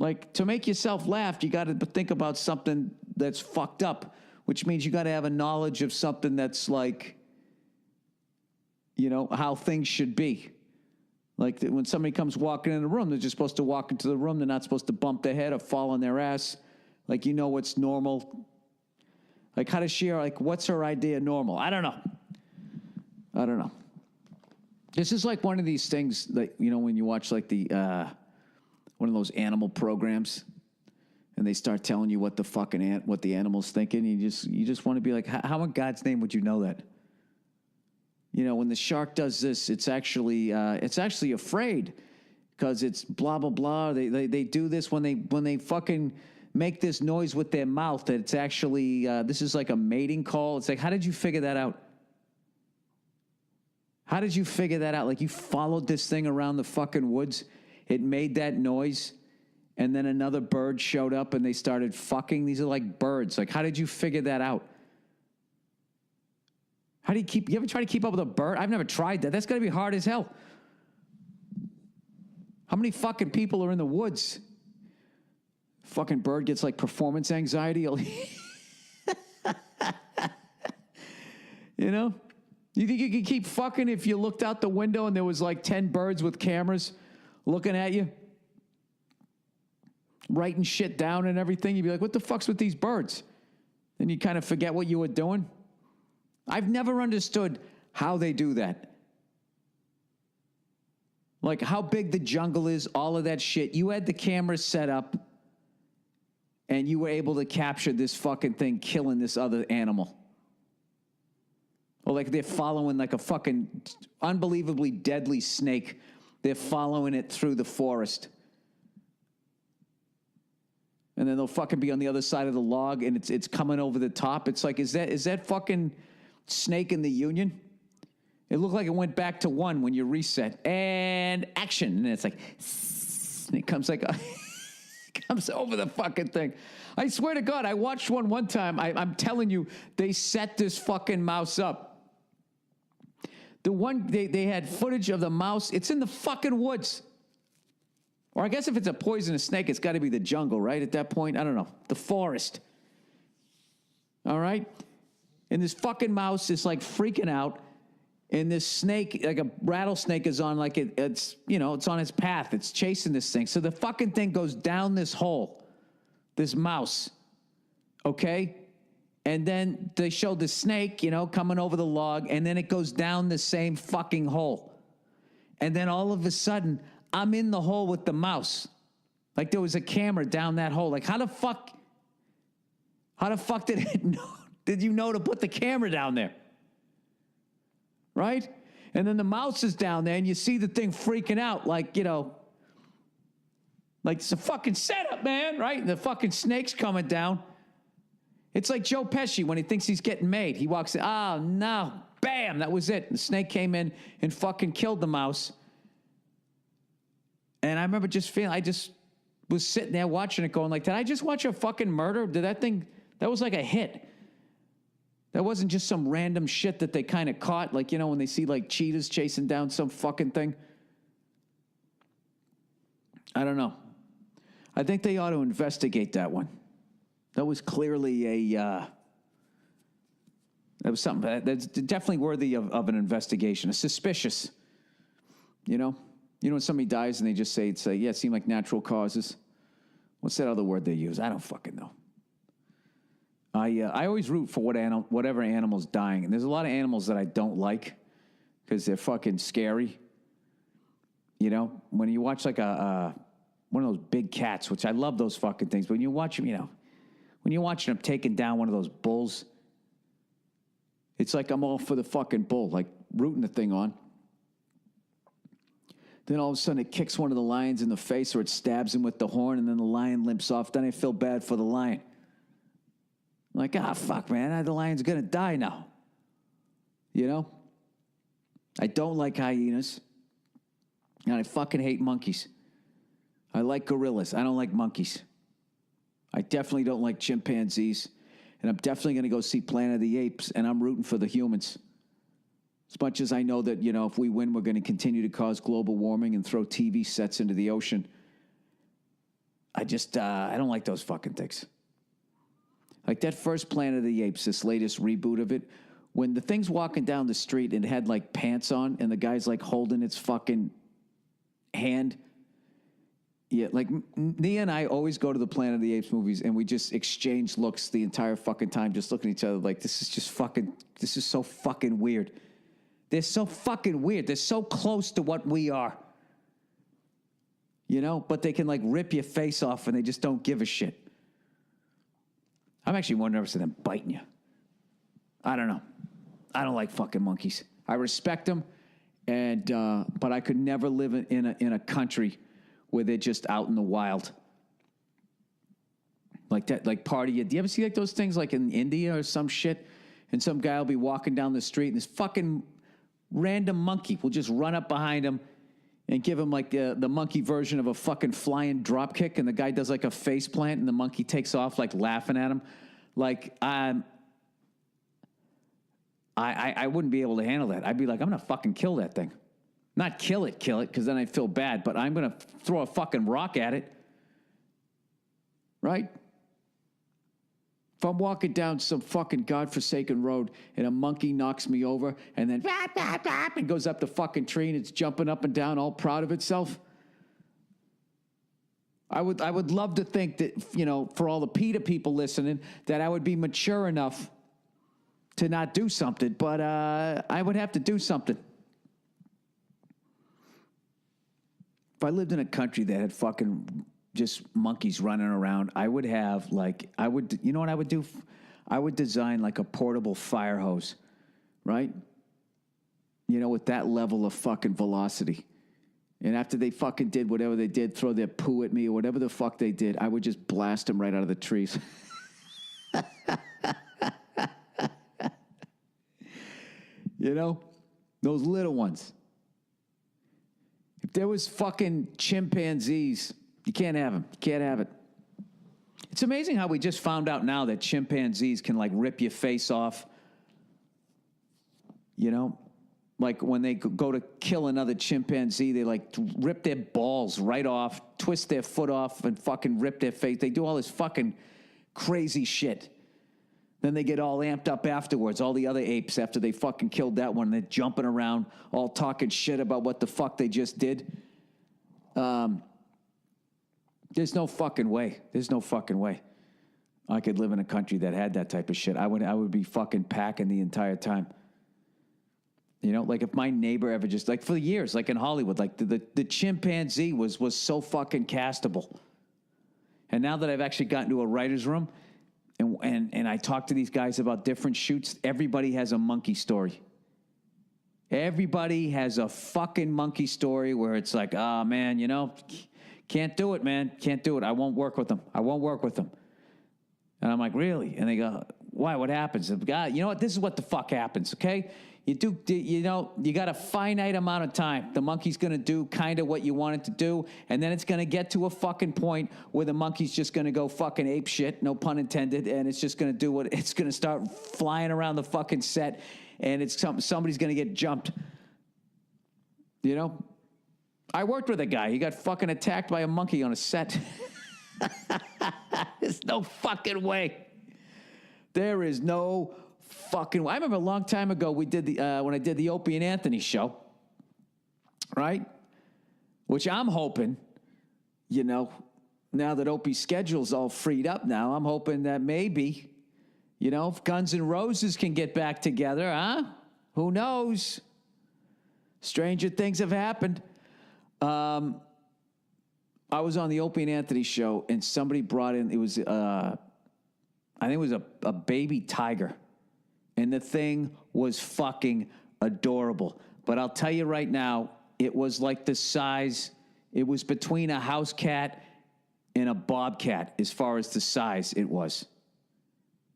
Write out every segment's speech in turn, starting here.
Like, to make yourself laugh, you got to think about something that's fucked up, which means you got to have a knowledge of something that's like, you know, how things should be. Like when somebody comes walking in the room, they're just supposed to walk into the room. They're not supposed to bump their head or fall on their ass. Like, you know what's normal. Like, how does she, like, what's her idea of normal? I don't know. This is like one of these things that, you know, when you watch like the, one of those animal programs and they start telling you what the fucking, what the animal's thinking. You just want to be like, how in God's name would you know that? You know, when the shark does this, it's actually afraid because it's blah, blah, blah. They do this when they fucking make this noise with their mouth that it's actually, this is like a mating call. It's like, how did you figure that out? How did you figure that out? Like, you followed this thing around the fucking woods. It made that noise. And then another bird showed up and they started fucking. These are like birds. Like, how did you figure that out? How do you ever try to keep up with a bird? I've never tried that. That's got to be hard as hell. How many fucking people are in the woods? Fucking bird gets like performance anxiety. You know? You think you could keep fucking if you looked out the window and there was like 10 birds with cameras looking at you? Writing shit down and everything? You'd be like, what the fuck's with these birds? Then you kind of forget what you were doing. I've never understood how they do that. Like how big the jungle is, all of that shit. You had the cameras set up and you were able to capture this fucking thing killing this other animal. Or like they're following like a fucking unbelievably deadly snake. They're following it through the forest. And then they'll fucking be on the other side of the log and it's coming over the top. It's like, is that fucking snake in the Union? It looked like it went back to 1 when you reset. And action. And it's like, and it comes like, comes over the fucking thing. I swear to God, I watched one time. I'm telling you, they set this fucking mouse up. The one, they had footage of the mouse. It's in the fucking woods. Or I guess if it's a poisonous snake, it's got to be the jungle, right? At that point, I don't know. The forest. All right? And this fucking mouse is like freaking out. And this snake, like a rattlesnake, is on like it's, you know, it's on its path. It's chasing this thing. So the fucking thing goes down this hole. This mouse. Okay? And then they show the snake, you know, coming over the log. And then it goes down the same fucking hole. And then all of a sudden, I'm in the hole with the mouse. Like there was a camera down that hole. Like how the fuck did it know? Did you know to put the camera down there? Right? And then the mouse is down there and you see the thing freaking out like, you know, like it's a fucking setup, man, right? And the fucking snake's coming down. It's like Joe Pesci when he thinks he's getting made. He walks in, oh no, bam, that was it. The snake came in and fucking killed the mouse. And I remember just feeling, I just was sitting there watching it going like, did I just watch a fucking murder? That was like a hit. That wasn't just some random shit that they kind of caught. Like, you know, when they see like cheetahs chasing down some fucking thing. I don't know. I think they ought to investigate that one. That was clearly that was something that's definitely worthy of an investigation. A suspicious, you know? You know when somebody dies and they just say, it seemed like natural causes. What's that other word they use? I don't fucking know. I always root for whatever animal's dying. And there's a lot of animals that I don't like because they're fucking scary. You know, when you watch like one of those big cats, which I love those fucking things, but when you watch them, you know, when you're watching them taking down one of those bulls, it's like I'm all for the fucking bull, like rooting the thing on. Then all of a sudden it kicks one of the lions in the face or it stabs him with the horn and then the lion limps off. Then I feel bad for the lion. I'm like, fuck, man, the lion's going to die now. You know? I don't like hyenas. And I fucking hate monkeys. I like gorillas. I don't like monkeys. I definitely don't like chimpanzees. And I'm definitely going to go see Planet of the Apes, and I'm rooting for the humans. As much as I know that, you know, if we win, we're going to continue to cause global warming and throw TV sets into the ocean. I don't like those fucking things. Like that first Planet of the Apes, this latest reboot of it, when the thing's walking down the street and it had like pants on and the guy's like holding its fucking hand. Yeah, like Nia and I always go to the Planet of the Apes movies and we just exchange looks the entire fucking time, just looking at each other like, this is so fucking weird. They're so fucking weird. They're so close to what we are. You know, but they can like rip your face off and they just don't give a shit. I'm actually more nervous of them biting you. I don't know. I don't like fucking monkeys. I respect them, but I could never live in a country where they're just out in the wild. Like that, like party. Do you ever see like those things like in India or some shit? And some guy will be walking down the street and this fucking random monkey will just run up behind him and give him like the monkey version of a fucking flying drop kick, and the guy does like a face plant, and the monkey takes off like laughing at him. Like I wouldn't be able to handle that. I'd be like, I'm gonna fucking kill that thing. Not kill it, because then I'd feel bad. But I'm gonna throw a fucking rock at it, right? If I'm walking down some fucking godforsaken road and a monkey knocks me over and then and goes up the fucking tree and it's jumping up and down all proud of itself, I would love to think that, you know, for all the PETA people listening, that I would be mature enough to not do something, but I would have to do something. If I lived in a country that had fucking just monkeys running around, I would have like, you know what I would do? I would design like a portable fire hose, right? You know, with that level of fucking velocity. And after they fucking did whatever they did, throw their poo at me or whatever the fuck they did, I would just blast them right out of the trees. You know, those little ones. If there was fucking chimpanzees, you can't have them. You can't have it. It's amazing how we just found out now that chimpanzees can like rip your face off. You know, like when they go to kill another chimpanzee, they like rip their balls right off, twist their foot off, and fucking rip their face. They do all this fucking crazy shit. Then they get all amped up afterwards, all the other apes, after they fucking killed that one. They're jumping around, all talking shit about what the fuck they just did. There's no fucking way. There's no fucking way I could live in a country that had that type of shit. I would be fucking packing the entire time. You know, like if my neighbor ever just, like for years, like in Hollywood, like the chimpanzee was so fucking castable. And now that I've actually gotten to a writer's room and I talk to these guys about different shoots, everybody has a monkey story. Everybody has a fucking monkey story where it's like, oh man, you know, can't do it, man. Can't do it. I won't work with them. I won't work with them. And I'm like, really? And they go, why? What happens? The guy, you know what? This is what the fuck happens, okay? You know, you got a finite amount of time. The monkey's going to do kind of what you want it to do, and then it's going to get to a fucking point where the monkey's just going to go fucking ape shit, no pun intended, and it's just going to do what, it's going to start flying around the fucking set, and it's somebody's going to get jumped. You know? I worked with a guy. He got fucking attacked by a monkey on a set. There's no fucking way. There is no fucking way. I remember a long time ago we did when I did the Opie and Anthony show, right? Which I'm hoping, you know, now that Opie's schedule's all freed up now, I'm hoping that maybe, you know, if Guns N' Roses can get back together, huh? Who knows? Stranger things have happened. I was on the Opie and Anthony show, and somebody brought in, it was, I think it was a baby tiger. And the thing was fucking adorable. But I'll tell you right now, it was like the size, it was between a house cat and a bobcat as far as the size it was.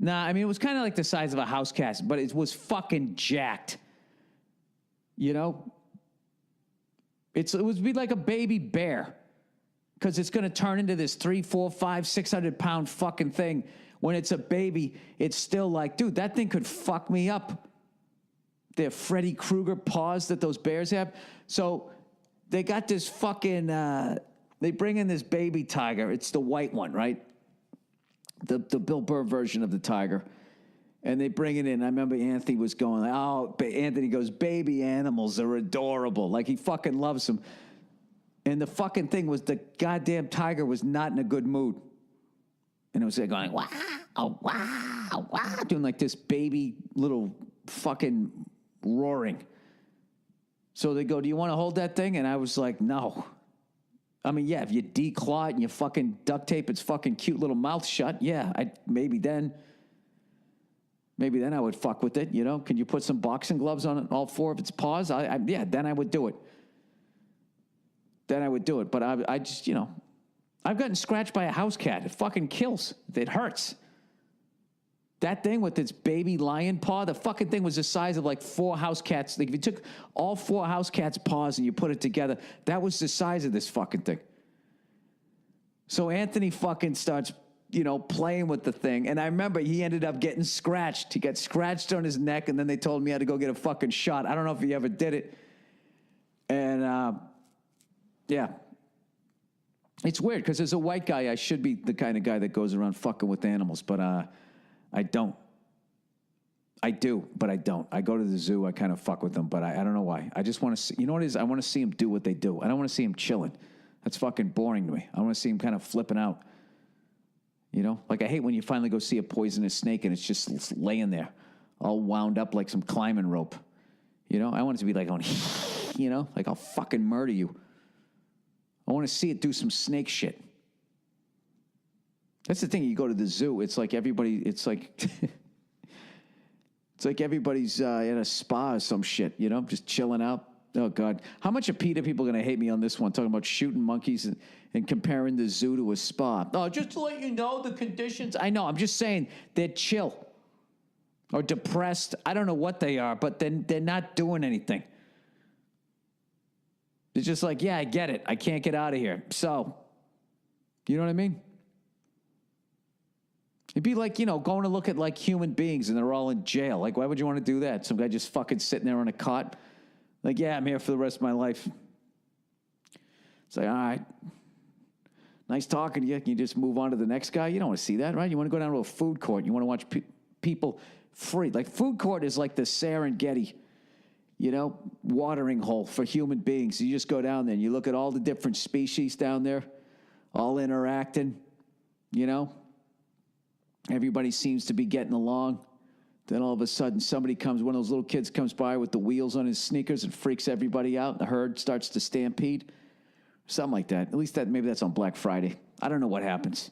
Nah, I mean, it was kind of like the size of a house cat, but it was fucking jacked. You know? It would be like a baby bear, because it's going to turn into this 300, 400, 500, 600 pound fucking thing. When it's a baby, it's still like, dude, that thing could fuck me up. They're Freddy Krueger paws that those bears have. So they got this fucking they bring in this baby tiger. It's the white one, right? The Bill Burr version of the tiger. And they bring it in. I remember Anthony was going, Anthony goes, baby animals are adorable. Like, he fucking loves them. And the fucking thing was the goddamn tiger was not in a good mood. And it was like going, wow, wow, wow, doing like this baby little fucking roaring. So they go, do you want to hold that thing? And I was like, no. I mean, yeah, if you declaw it and you fucking duct tape its fucking cute little mouth shut, yeah, maybe then I would fuck with it, you know? Can you put some boxing gloves on all four of its paws? Yeah, then I would do it. But I just, you know, I've gotten scratched by a house cat. It fucking kills. It hurts. That thing with its baby lion paw, the fucking thing was the size of like 4 house cats. Like, if you took all 4 house cats' paws and you put it together, that was the size of this fucking thing. So Anthony fucking starts, you know, playing with the thing. And I remember he ended up getting scratched. He got scratched on his neck, and then they told me he had to go get a fucking shot. I don't know if he ever did it. And, yeah. It's weird, because as a white guy, I should be the kind of guy that goes around fucking with animals, but I don't. I do, but I don't. I go to the zoo, I kind of fuck with them, but I don't know why. I just want to see, you know what it is? I want to see them do what they do. I don't want to see them chilling. That's fucking boring to me. I want to see them kind of flipping out. You know? Like, I hate when you finally go see a poisonous snake and it's just laying there, all wound up like some climbing rope. You know? I want it to be like, you know? Like, I'll fucking murder you. I want to see it do some snake shit. That's the thing. You go to the zoo, it's like everybody, it's like everybody's in a spa or some shit, you know, just chilling out. Oh, God. How much are people going to hate me on this one, talking about shooting monkeys and comparing the zoo to a spa? Oh, just to let you know the conditions. I know. I'm just saying they're chill or depressed. I don't know what they are, but then they're not doing anything. It's just like, yeah, I get it. I can't get out of here. So, you know what I mean? It'd be like, you know, going to look at like human beings and they're all in jail. Like, why would you want to do that? Some guy just fucking sitting there on a cot. Like, yeah, I'm here for the rest of my life. It's like, all right. Nice talking to you. Can you just move on to the next guy? You don't want to see that, right? You want to go down to a food court. You want to watch people free. Like, food court is like the Serengeti, you know, watering hole for human beings. You just go down there and you look at all the different species down there, all interacting, you know. Everybody seems to be getting along. Then all of a sudden somebody comes, one of those little kids comes by with the wheels on his sneakers and freaks everybody out. The herd starts to stampede. Something like that. At least maybe that's on Black Friday. I don't know what happens.